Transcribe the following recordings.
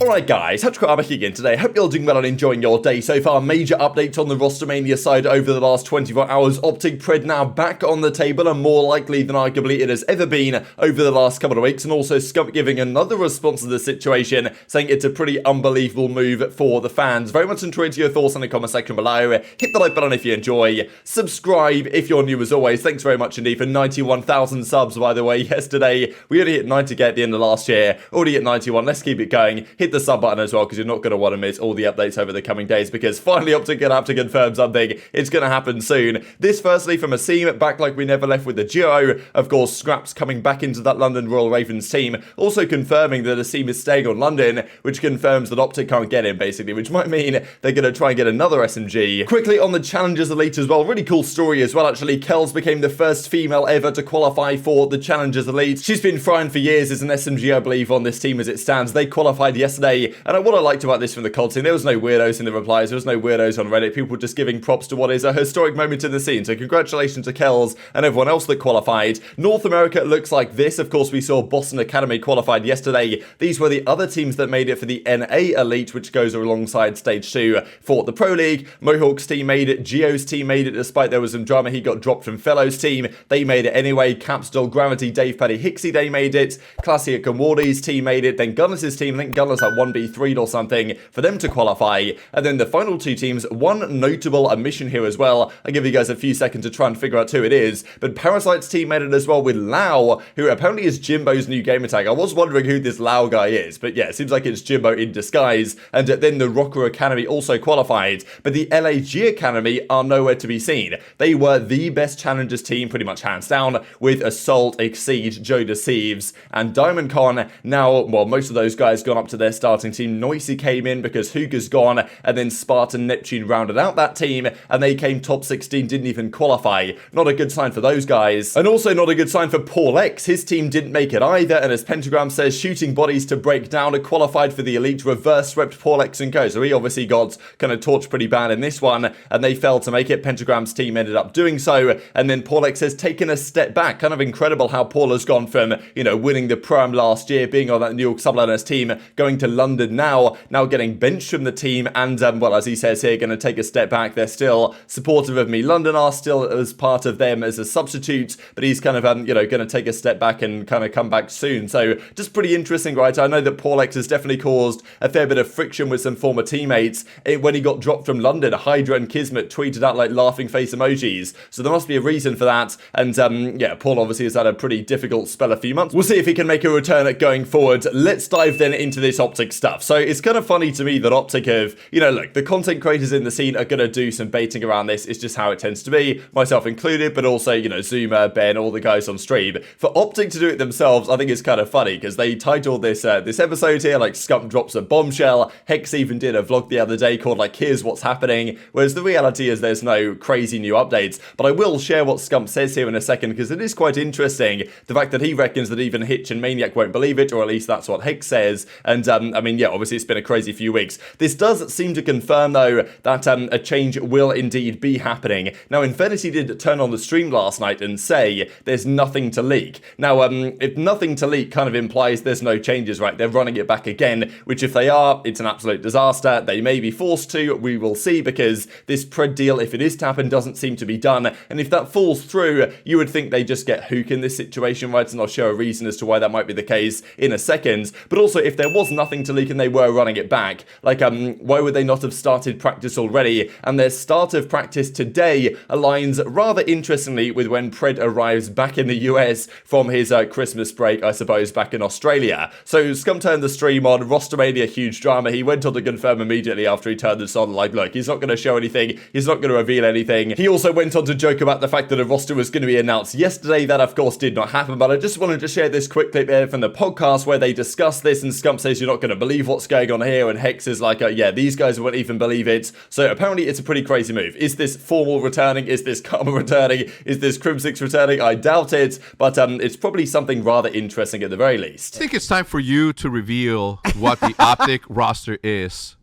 Alright guys, TacticalRab again today. Hope you're doing well and enjoying your day so far. Major updates on the Rostermania side over the last 24 hours. OpTic Pred now back on the table and more likely than arguably it has ever been over the last couple of weeks. And also Scump giving another response to the situation, saying it's a pretty unbelievable move for the fans. Very much enjoyed your thoughts in the comment section below. Hit the like button if you enjoy. Subscribe if you're new as always. Thanks very much indeed for 91,000 subs by the way. Yesterday we only hit 90k at the end of last year. Already at 91. Let's keep it going. Hit the sub button as well because you're not going to want to miss all the updates over the coming days because finally OpTic gonna have to confirm something. It's going to happen soon. This firstly from a seam back like we never left with the duo. Of course Scraps coming back into that London Royal Ravens team. Also confirming that a seam is staying on London, which confirms that OpTic can't get him basically, which might mean they're going to try and get another SMG. Quickly on the Challengers Elite as well. Really cool story as well actually. Kels became the first female ever to qualify for the Challengers Elite. She's been frying for years as an SMG I believe on this team as it stands. They qualified yesterday. And what I liked about this from the COD scene, there was no weirdos in the replies, there was no weirdos on Reddit, people just giving props to what is a historic moment in the scene. So congratulations to Kels and everyone else that qualified. North America looks like this. Of course, we saw Boston Academy qualified yesterday. These were the other teams that made it for the NA Elite, which goes alongside Stage 2 for the Pro League. Mohawk's team made it, Geo's team made it, despite there was some drama. He got dropped from Fellow's team. They made it anyway. Capstone, Gravity, Dave Paddy, Hicksy, they made it. Classic and Wardy's team made it. Then Gunners' team, I think Gunners at 1B3 or something for them to qualify. And then the final two teams, one notable omission here as well. I'll give you guys a few seconds to try and figure out who it is. But Parasite's team made it as well with Lau, who apparently is Jimbo's new gamer tag. I was wondering who this Lau guy is, but yeah, it seems like it's Jimbo in disguise. And then the Rokkr Academy also qualified. But the LAG Academy are nowhere to be seen. They were the best challengers team, pretty much hands down, with Assault, Exceed, Joe Thieves, and Diamond Con. Now, well, most of those guys gone up to their starting team. Noisy came in because Huke is gone, and then Spart and Neptune rounded out that team, and they came top 16, didn't even qualify. Not a good sign for those guys. And also not a good sign for Paul X. His team didn't make it either, and as Pentagram says, shooting bodies to break down, qualified for the Elite, reverse swept Paul X and co. So he obviously got kind of torched pretty bad in this one, and they failed to make it. Pentagram's team ended up doing so, and then Paul X has taken a step back. Kind of incredible how Paul has gone from, you know, winning the Pro-Am last year, being on that New York Subliners team, going to London now getting benched from the team, and well, as he says here, going to take a step back. They're still supportive of me. London are still as part of them as a substitute, but he's kind of, you know, going to take a step back and kind of come back soon. So just pretty interesting, right? I know that Paul X has definitely caused a fair bit of friction with some former teammates. When he got dropped from London, Hydra and Kismet tweeted out like laughing face emojis. So there must be a reason for that. And yeah, Paul obviously has had a pretty difficult spell a few months. We'll see if he can make a return going forward. Let's dive then into this OpTic stuff. So it's kind of funny to me that OpTic have, you know, look, the content creators in the scene are going to do some baiting around this. It's just how it tends to be, myself included, but also, you know, Zuma, Ben, all the guys on stream. For OpTic to do it themselves, I think it's kind of funny because they titled this this episode here like Scump drops a bombshell. Hex even did a vlog the other day called like here's what's happening, whereas the reality is there's no crazy new updates. But I will share what Scump says here in a second because it is quite interesting, the fact that he reckons that even Hitch and Maniac won't believe it, or at least that's what Hex says. And I mean, yeah, obviously it's been a crazy few weeks. This does seem to confirm though that a change will indeed be happening. Now Infinity did turn on the stream last night and say there's nothing to leak. Now if nothing to leak kind of implies there's no changes, right? They're running it back again, which if they are, it's an absolute disaster. They may be forced to, we will see, because this Pred deal, if it is to happen, doesn't seem to be done. And if that falls through, you would think they just get Huke in this situation, right? And I'll show a reason as to why that might be the case in a second. But also, if there was nothing to leak and they were running it back, like why would they not have started practice already? And their start of practice today aligns rather interestingly with when Pred arrives back in the US from his Christmas break, I suppose, back in Australia. So Scum turned the stream on, Rostermania, huge drama. He went on to confirm immediately after he turned this on, like, look, he's not going to show anything, he's not going to reveal anything. He also went on to joke about the fact that a roster was going to be announced yesterday. That of course did not happen, but I just wanted to share this quick clip here from the podcast where they discuss this, and Scump says you're not going to believe what's going on here, and Hex is like, yeah, these guys won't even believe it. So apparently it's a pretty crazy move. Is this Formal returning? Is this Karma returning? Is this Crim6 returning? I doubt it, but it's probably something rather interesting at the very least. I think it's time for you to reveal what the OpTic roster is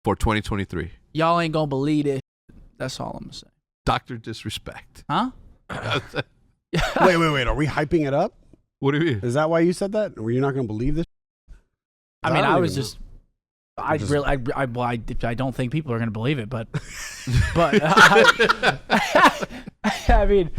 for 2023. Y'all ain't gonna believe it. That's all I'm gonna say. Dr. Disrespect. Huh? Wait. Are we hyping it up? What do you mean? Is that why you said that? Were you not going to believe this? I mean, I was just I don't think people are going to believe it, but I mean,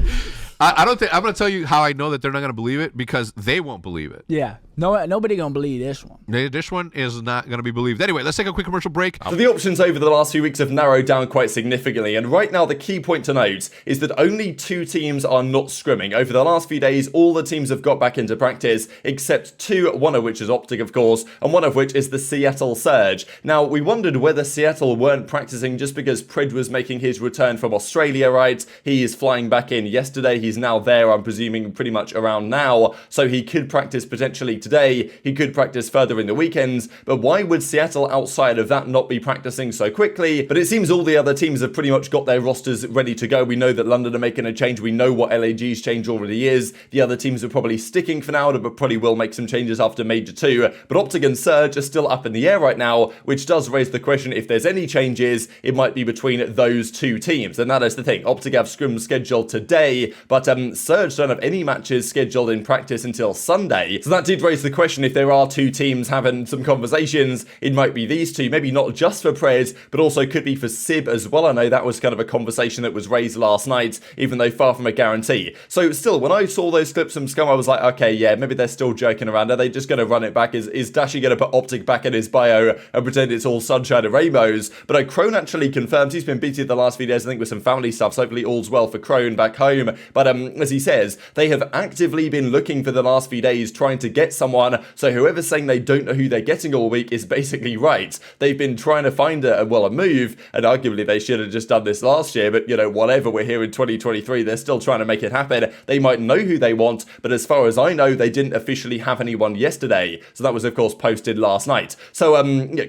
I don't think I'm going to tell you how I know that they're not going to believe it, because they won't believe it. yeah, nobody going to believe this one. This one is not going to be believed. Anyway, let's take a quick commercial break. So the options over the last few weeks have narrowed down quite significantly, and right now the key point to note is that only 2 teams are not scrimming. Over the last few days, all the teams have got back into practice, except 2, one of which is OpTic, of course, and one of which is the Seattle Surge. Now, we wondered whether Seattle weren't practicing just because Pred was making his return from Australia, right? He is flying back in yesterday. He's now there, I'm presuming, pretty much around now, so he could practice potentially today. He could practice further in the weekends, but why would Seattle, outside of that, not be practicing so quickly? But it seems all the other teams have pretty much got their rosters ready to go. We know that London are making a change. We know what LAG's change already is. The other teams are probably sticking for now, but probably will make some changes after Major 2. But OpTic and Surge are still up in the air right now, which does raise the question, if there's any changes, it might be between those 2 teams. And that is the thing. OpTic have scrim scheduled today, but Surge don't have any matches scheduled in practice until Sunday. So that did raise the question, if there are 2 teams having some conversations, it might be these 2, maybe not just for Pred, but also could be for Sib as well. I know that was kind of a conversation that was raised last night, even though far from a guarantee. So still, when I saw those clips from Scump, I was like, okay, yeah, maybe they're still joking around. Are they just going to run it back? Is Dashy going to put OpTic back in his bio and pretend it's all sunshine and rainbows? But Crone actually confirms he's been busy the last few days, I think, with some family stuff, so hopefully all's well for Crone back home. But as he says, they have actively been looking for the last few days, trying to get someone, so whoever's saying they don't know who they're getting all week is basically right. They've been trying to find a move, and arguably they should have just done this last year, but whatever, we're here in 2023, they're still trying to make it happen. They might know who they want, but as far as I know, they didn't officially have anyone yesterday, so that was of course posted last night. So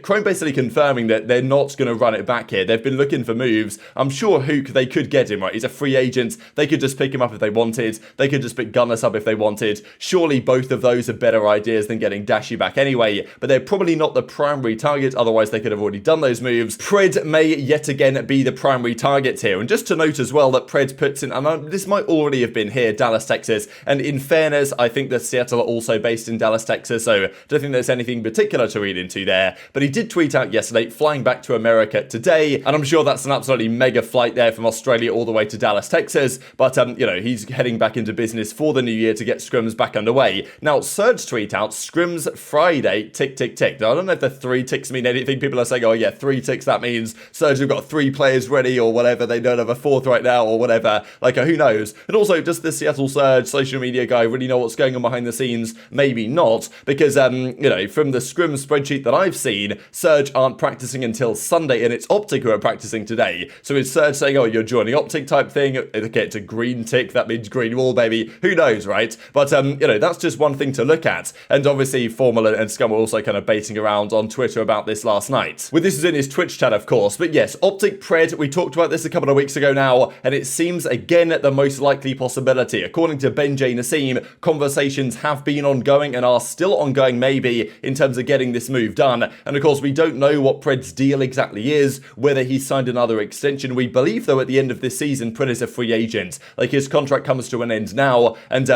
Chrome basically confirming that they're not going to run it back here. They've been looking for moves. I'm sure Huke, they could get him, right? He's a free agent. They could just pick him up if they wanted. They could just pick Gunners up if they wanted. Surely both of those are better ideas than getting Dashy back anyway, but they're probably not the primary target, otherwise they could have already done those moves. Pred may yet again be the primary target here, and just to note as well that Pred puts in, and this might already have been here, Dallas, Texas, and in fairness, I think that Seattle are also based in Dallas, Texas, so I don't think there's anything particular to read into there, but he did tweet out yesterday, flying back to America today, and I'm sure that's an absolutely mega flight there from Australia all the way to Dallas, Texas, but he's heading back into business for the new year to get scrims back underway. Now, Surge tweet out, scrims Friday, tick, tick, tick. Now, I don't know if the 3 ticks mean anything. People are saying, oh yeah, 3 ticks, that means Surge have got 3 players ready or whatever. They don't have a 4th right now or whatever. Who knows? And also, does the Seattle Surge social media guy really know what's going on behind the scenes? Maybe not, because, from the scrim spreadsheet that I've seen, Surge aren't practicing until Sunday, and it's OpTic who are practicing today. So is Surge saying, oh, you're joining OpTic type thing? Okay, it's a green tick, that means green wall, baby. Who knows, right? But, that's just one thing to look at. And obviously, Formal and Scum were also kind of baiting around on Twitter about this last night. Well, this is in his Twitch chat, of course. But yes, OpTic Pred, we talked about this a couple of weeks ago now, and it seems, again, the most likely possibility. According to Ben J. Nassim, conversations have been ongoing and are still ongoing, maybe, in terms of getting this move done. And of course, we don't know what Pred's deal exactly is, whether he's signed another extension. We believe, though, at the end of this season, Pred is a free agent. His contract comes to an end now, and,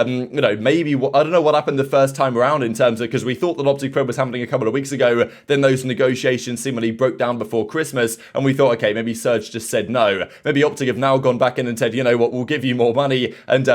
maybe, I don't know what happened the first time around in terms of, because we thought that OpTic Pred was happening a couple of weeks ago, then those negotiations seemingly broke down before Christmas, and we thought, okay, maybe Surge just said no. Maybe OpTic have now gone back in and said, you know what, we'll give you more money, and,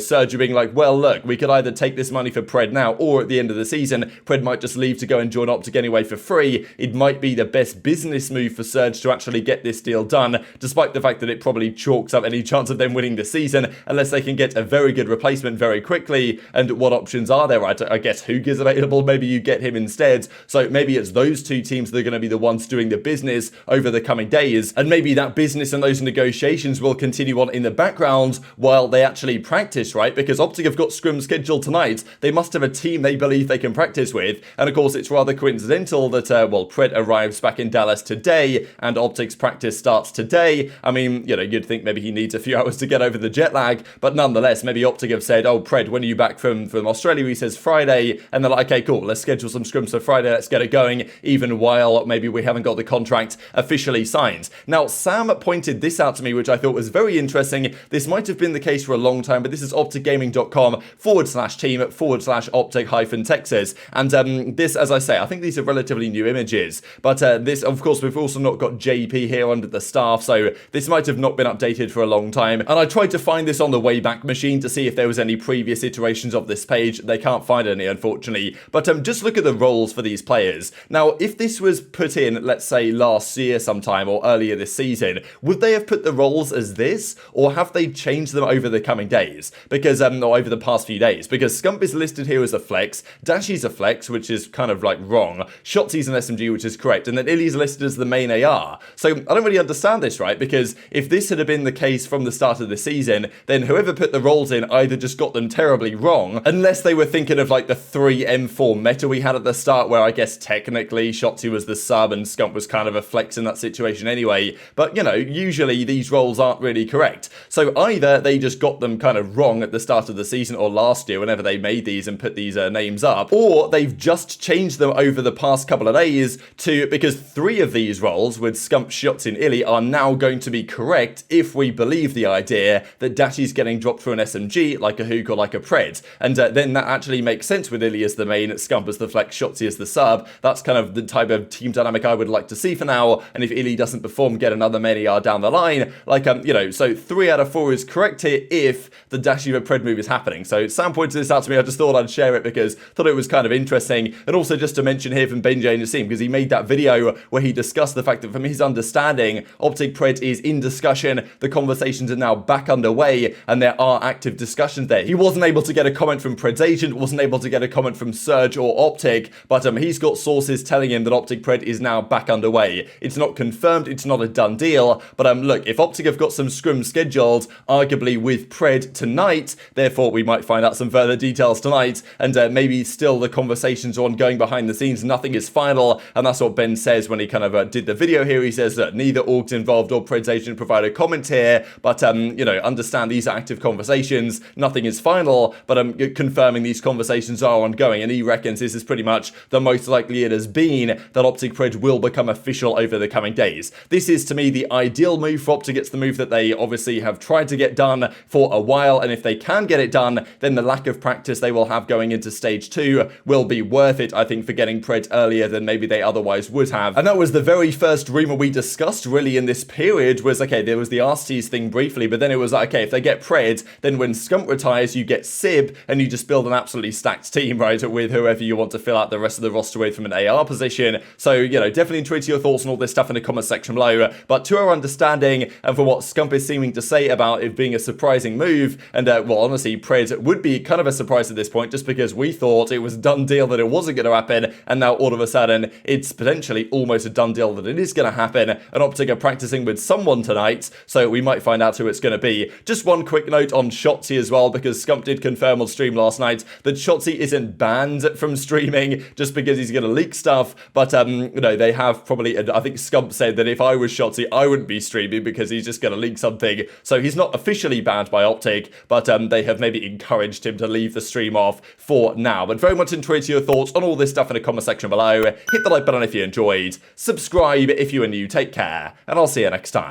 Surge are being like, well, look, we could either take this money for Pred now, or at the end of the season, Pred might just leave to go and join OpTic anyway for free. It might be the best business move for Surge to actually get this deal done, despite the fact that it probably chalks up any chance of them winning the season, unless they can get a very good replacement very quickly. And what options are there, right? I guess Huke is available, maybe you get him instead. So maybe it's those 2 teams that are going to be the ones doing the business over the coming days, and maybe that business and those negotiations will continue on in the background while they actually practice, right? Because OpTic have got scrim scheduled tonight. They must have a team they believe they can practice with, and of course it's rather coincidental that, Pred arrives back in Dallas today, and OpTic's practice starts today. I mean, you'd think maybe he needs a few hours to get over the jet lag, flag, but nonetheless, maybe OpTic have said, oh, Pred, when are you back from Australia? He says Friday, and they're like, okay, cool, let's schedule some scrims for Friday, let's get it going, even while maybe we haven't got the contract officially signed. Now, Sam pointed this out to me, which I thought was very interesting. This might have been the case for a long time, but this is opticgaming.com/team/optic-Texas. And this, as I say, I think these are relatively new images, but this, of course, we've also not got JP here under the staff, so this might have not been updated for a long time. And I tried to find this on the Wayback Machine to see if there was any previous iterations of this page. They can't find any, unfortunately. But just look at the roles for these players. Now, if this was put in, let's say, last year sometime or earlier this season, would they have put the roles as this, or have they changed them over the coming days? Because, or over the past few days, because Scump is listed here as a flex, Dashy's a flex, which is kind of like wrong, Shotzzy's an SMG, which is correct, and then iLLeY's listed as the main AR. So I don't really understand this, right? Because if this had been the case from the start of the season, then whoever put the roles in either just got them terribly wrong, unless they were thinking of like the 3M4 meta we had at the start, where I guess technically Shotzzy was the sub and Scump was kind of a flex in that situation anyway. But, you know, usually these roles aren't really correct. So either they just got them kind of wrong at the start of the season or last year whenever they made these and put these names up, or they've just changed them over the past couple of days to, because 3 of these roles with Scump, Shotzzy and iLLeY are now going to be correct if we believe the idea that Dashy's getting dropped for an SMG like a Huke or like a Pred. And then that actually makes sense with iLLeY as the main, Scump as the flex, Shotzzy as the sub. That's kind of the type of team dynamic I would like to see for now. And if iLLeY doesn't perform, get another main AR down the line. Like, you know, so 3 out of 4 is correct here if the Dashy with Pred move is happening. So Sam pointed this out to me. I just thought I'd share it because I thought it was kind of interesting. And also just to mention here from Benjay and Nassim, because he made that video where he discussed the fact that from his understanding, OpTic Pred is in discussion. The conversations are now back underway and there are active discussions there. He wasn't able to get a comment from Pred's agent, wasn't able to get a comment from Surge or OpTic, but he's got sources telling him that OpTic Pred is now back underway. It's not confirmed, it's not a done deal, but look, if OpTic have got some scrims scheduled, arguably with Pred tonight, therefore we might find out some further details tonight, and maybe still the conversations are ongoing behind the scenes, nothing is final, and that's what Ben says when he kind of did the video here. He says that neither orgs involved or Pred's agent provide a comment here, but you know, understand these are active conversations, nothing is final, but confirming these conversations are ongoing, and he reckons this is pretty much the most likely it has been that OpTic Pred will become official over the coming days. This is to me the ideal move for OpTic. It's the move that they obviously have tried to get done for a while, and if they can get it done, then the lack of practice they will have going into stage 2 will be worth it, I think, for getting Pred earlier than maybe they otherwise would have. And that was the very first rumor we discussed really in this period, was okay, there was the Arcitys thing briefly, but then it was like, okay, if they get Pred, then when Scump retires, you get Sib, and you just build an absolutely stacked team, right, with whoever you want to fill out the rest of the roster with from an AR position. So, you know, definitely tweet your thoughts on all this stuff in the comment section below. But to our understanding, and for what Scump is seeming to say about it being a surprising move, and well, honestly, Pred would be kind of a surprise at this point, just because we thought it was a done deal that it wasn't going to happen, and now all of a sudden, it's potentially almost a done deal that it is going to happen, and OpTic are practicing with someone tonight, so we might find out who it's going to be. Just one quick note on Shotzzy as well, because Scump did confirm on stream last night that Shotzzy isn't banned from streaming just because he's going to leak stuff, but you know, they have probably, I think Scump said that if I was Shotzzy, I wouldn't be streaming because he's just going to leak something, so he's not officially banned by OpTic, but they have maybe encouraged him to leave the stream off for now. But very much enjoyed your thoughts on all this stuff in the comment section below. Hit the like button if you enjoyed, subscribe if you are new, take care, and I'll see you next time.